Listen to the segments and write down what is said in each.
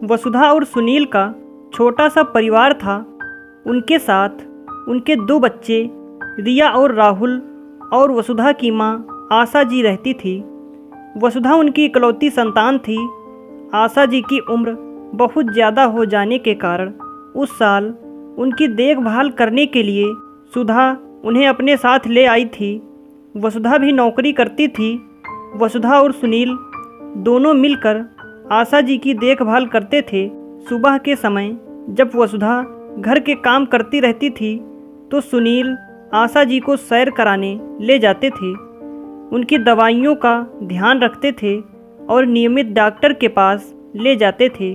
वसुधा और सुनील का छोटा सा परिवार था। उनके साथ उनके 2 बच्चे रिया और राहुल और वसुधा की माँ आशा जी रहती थी। वसुधा उनकी इकलौती संतान थी। आशा जी की उम्र बहुत ज़्यादा हो जाने के कारण उस साल उनकी देखभाल करने के लिए सुधा उन्हें अपने साथ ले आई थी। वसुधा भी नौकरी करती थी। वसुधा और सुनील दोनों मिलकर आशा जी की देखभाल करते थे। सुबह के समय जब वसुधा घर के काम करती रहती थी तो सुनील आशा जी को सैर कराने ले जाते थे, उनकी दवाइयों का ध्यान रखते थे और नियमित डॉक्टर के पास ले जाते थे।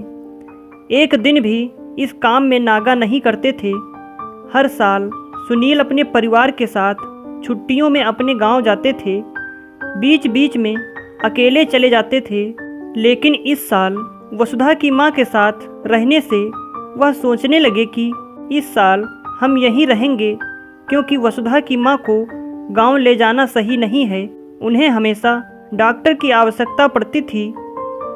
एक दिन भी इस काम में नागा नहीं करते थे। हर साल सुनील अपने परिवार के साथ छुट्टियों में अपने गांव जाते थे। बीच बीच में अकेले चले जाते थे, लेकिन इस साल वसुधा की माँ के साथ रहने से वह सोचने लगे कि इस साल हम यहीं रहेंगे, क्योंकि वसुधा की माँ को गांव ले जाना सही नहीं है। उन्हें हमेशा डॉक्टर की आवश्यकता पड़ती थी।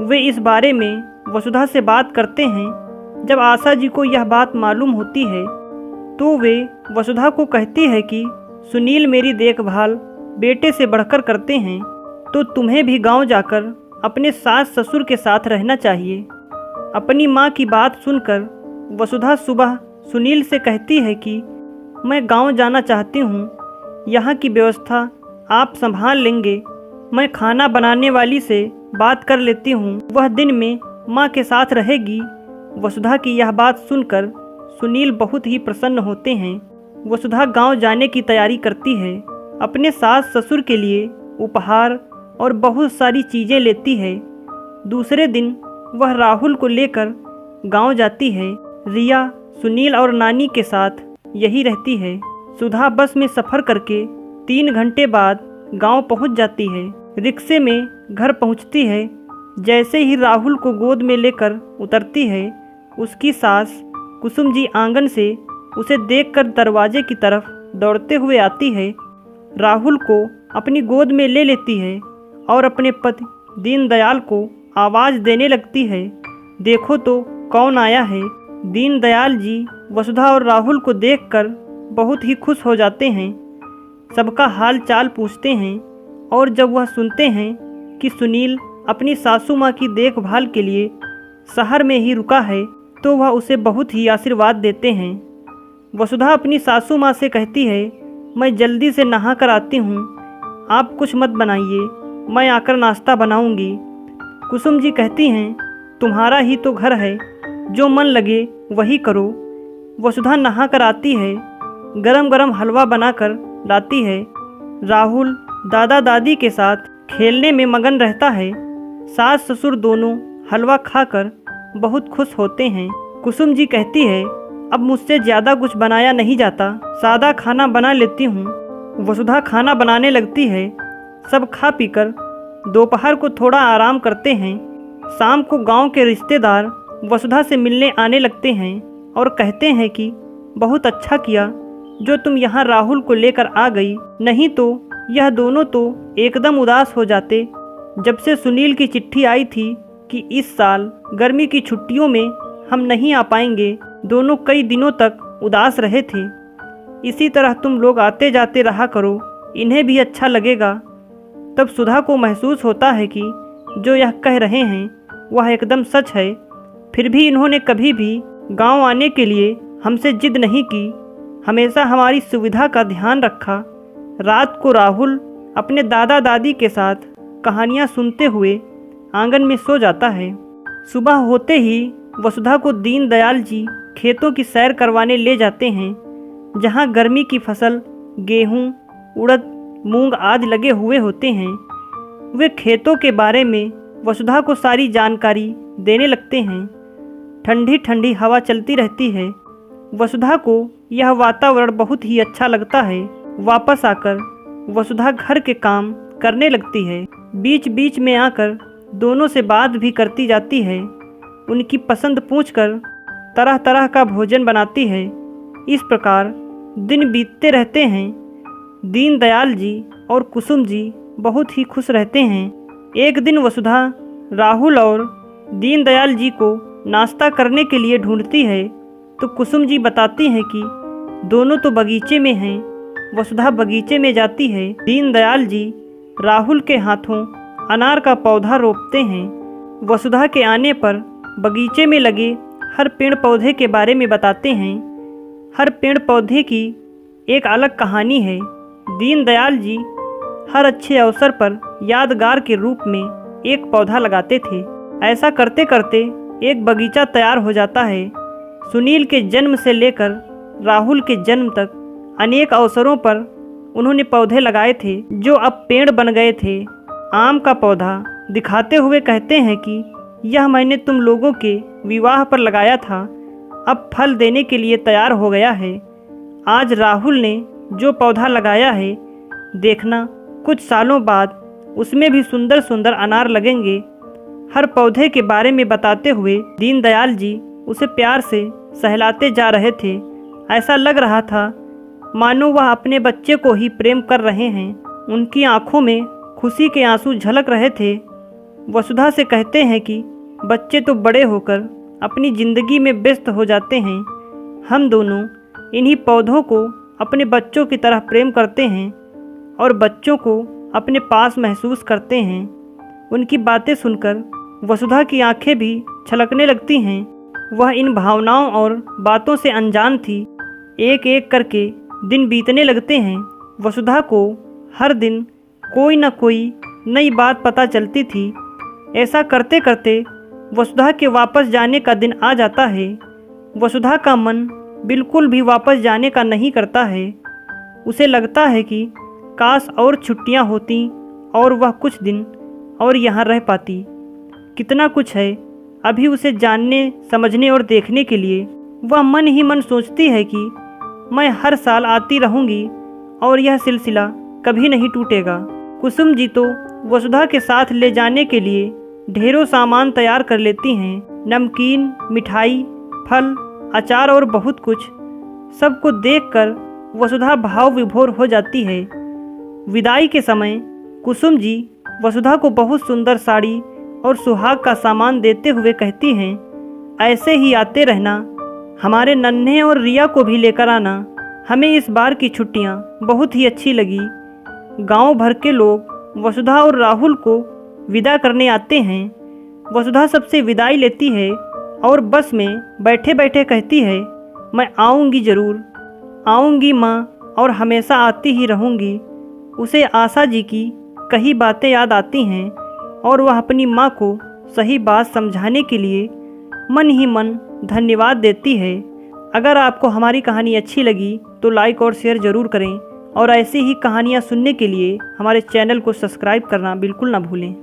वे इस बारे में वसुधा से बात करते हैं। जब आशा जी को यह बात मालूम होती है तो वे वसुधा को कहती है कि सुनील मेरी देखभाल बेटे से बढ़कर करते हैं, तो तुम्हें भी गांव जाकर अपने सास ससुर के साथ रहना चाहिए। अपनी माँ की बात सुनकर वसुधा सुबह सुनील से कहती है कि मैं गांव जाना चाहती हूँ, यहाँ की व्यवस्था आप संभाल लेंगे। मैं खाना बनाने वाली से बात कर लेती हूँ, वह दिन में माँ के साथ रहेगी। वसुधा की यह बात सुनकर सुनील बहुत ही प्रसन्न होते हैं। वसुधा गांव जाने की तैयारी करती है। अपने सास ससुर के लिए उपहार और बहुत सारी चीज़ें लेती है। दूसरे दिन वह राहुल को लेकर गांव जाती है। रिया सुनील और नानी के साथ यही रहती है। सुधा बस में सफ़र करके 3 घंटे बाद गांव पहुंच जाती है। रिक्शे में घर पहुंचती है। जैसे ही राहुल को गोद में लेकर उतरती है, उसकी सास कुसुम जी आंगन से उसे देखकर दरवाजे की तरफ दौड़ते हुए आती है। राहुल को अपनी गोद में ले लेती है और अपने पति दीनदयाल को आवाज़ देने लगती है, देखो तो कौन आया है। दीनदयाल जी वसुधा और राहुल को देखकर बहुत ही खुश हो जाते हैं। सबका हाल चाल पूछते हैं और जब वह सुनते हैं कि सुनील अपनी सासू माँ की देखभाल के लिए शहर में ही रुका है तो वह उसे बहुत ही आशीर्वाद देते हैं। वसुधा अपनी सासू माँ से कहती है, मैं जल्दी से नहा कर आती हूँ, आप कुछ मत बनाइए, मैं आकर नाश्ता बनाऊँगी। कुसुम जी कहती हैं, तुम्हारा ही तो घर है, जो मन लगे वही करो। वसुधा नहा कर आती है, गरम गरम हलवा बनाकर लाती है। राहुल दादा दादी के साथ खेलने में मगन रहता है। सास ससुर दोनों हलवा खाकर बहुत खुश होते हैं। कुसुम जी कहती है, अब मुझसे ज़्यादा कुछ बनाया नहीं जाता, सादा खाना बना लेती हूँ। वसुधा खाना बनाने लगती है। सब खा पीकर दोपहर को थोड़ा आराम करते हैं। शाम को गांव के रिश्तेदार वसुधा से मिलने आने लगते हैं और कहते हैं कि बहुत अच्छा किया जो तुम यहाँ राहुल को लेकर आ गई, नहीं तो यह दोनों तो एकदम उदास हो जाते। जब से सुनील की चिट्ठी आई थी कि इस साल गर्मी की छुट्टियों में हम नहीं आ पाएंगे, दोनों कई दिनों तक उदास रहे थे। इसी तरह तुम लोग आते जाते रहा करो, इन्हें भी अच्छा लगेगा। तब सुधा को महसूस होता है कि जो यह कह रहे हैं वह एकदम सच है। फिर भी इन्होंने कभी भी गांव आने के लिए हमसे जिद नहीं की, हमेशा हमारी सुविधा का ध्यान रखा। रात को राहुल अपने दादा दादी के साथ कहानियाँ सुनते हुए आंगन में सो जाता है। सुबह होते ही वसुधा को दीनदयाल जी खेतों की सैर करवाने ले जाते हैं, जहाँ गर्मी की फसल गेहूँ, उड़द, मूंग आदि लगे हुए होते हैं। वे खेतों के बारे में वसुधा को सारी जानकारी देने लगते हैं। ठंडी ठंडी हवा चलती रहती है। वसुधा को यह वातावरण बहुत ही अच्छा लगता है। वापस आकर वसुधा घर के काम करने लगती है। बीच बीच में आकर दोनों से बात भी करती जाती है। उनकी पसंद पूछकर तरह तरह का भोजन बनाती है। इस प्रकार दिन बीतते रहते हैं। दीनदयाल जी और कुसुम जी बहुत ही खुश रहते हैं। एक दिन वसुधा राहुल और दीनदयाल जी को नाश्ता करने के लिए ढूंढती है तो कुसुम जी बताती हैं कि दोनों तो बगीचे में हैं। वसुधा बगीचे में जाती है। दीनदयाल जी राहुल के हाथों अनार का पौधा रोपते हैं। वसुधा के आने पर बगीचे में लगे हर पेड़ पौधे के बारे में बताते हैं। हर पेड़ पौधे की एक अलग कहानी है। दीनदयाल जी हर अच्छे अवसर पर यादगार के रूप में एक पौधा लगाते थे। ऐसा करते करते एक बगीचा तैयार हो जाता है। सुनील के जन्म से लेकर राहुल के जन्म तक अनेक अवसरों पर उन्होंने पौधे लगाए थे जो अब पेड़ बन गए थे। आम का पौधा दिखाते हुए कहते हैं कि यह मैंने तुम लोगों के विवाह पर लगाया था, अब फल देने के लिए तैयार हो गया है। आज राहुल ने जो पौधा लगाया है, देखना कुछ सालों बाद उसमें भी सुंदर सुंदर अनार लगेंगे। हर पौधे के बारे में बताते हुए दीनदयाल जी उसे प्यार से सहलाते जा रहे थे। ऐसा लग रहा था मानो वह अपने बच्चे को ही प्रेम कर रहे हैं। उनकी आंखों में खुशी के आंसू झलक रहे थे। वसुधा से कहते हैं कि बच्चे तो बड़े होकर अपनी ज़िंदगी में व्यस्त हो जाते हैं, हम दोनों इन्हीं पौधों को अपने बच्चों की तरह प्रेम करते हैं और बच्चों को अपने पास महसूस करते हैं। उनकी बातें सुनकर वसुधा की आंखें भी छलकने लगती हैं। वह इन भावनाओं और बातों से अनजान थी। एक एक करके दिन बीतने लगते हैं। वसुधा को हर दिन कोई न कोई नई बात पता चलती थी। ऐसा करते करते वसुधा के वापस जाने का दिन आ जाता है। वसुधा का मन बिल्कुल भी वापस जाने का नहीं करता है। उसे लगता है कि काश और छुट्टियां होती और वह कुछ दिन और यहाँ रह पाती। कितना कुछ है अभी उसे जानने, समझने और देखने के लिए। वह मन ही मन सोचती है कि मैं हर साल आती रहूँगी और यह सिलसिला कभी नहीं टूटेगा। कुसुम जी तो वसुधा के साथ ले जाने के लिए ढेरों सामान तैयार कर लेती हैं। नमकीन, मिठाई, फल, अचार और बहुत कुछ। सबको देखकर वसुधा भाव विभोर हो जाती है। विदाई के समय कुसुम जी वसुधा को बहुत सुंदर साड़ी और सुहाग का सामान देते हुए कहती हैं, ऐसे ही आते रहना, हमारे नन्हे और रिया को भी लेकर आना। हमें इस बार की छुट्टियां बहुत ही अच्छी लगी। गांव भर के लोग वसुधा और राहुल को विदा करने आते हैं। वसुधा सबसे विदाई लेती है और बस में बैठे बैठे कहती है, मैं आऊँगी ज़रूर, आऊँगी माँ, और हमेशा आती ही रहूँगी। उसे आशा जी की कई बातें याद आती हैं और वह अपनी माँ को सही बात समझाने के लिए मन ही मन धन्यवाद देती है। अगर आपको हमारी कहानी अच्छी लगी तो लाइक और शेयर ज़रूर करें और ऐसी ही कहानियाँ सुनने के लिए हमारे चैनल को सब्सक्राइब करना बिल्कुल ना भूलें।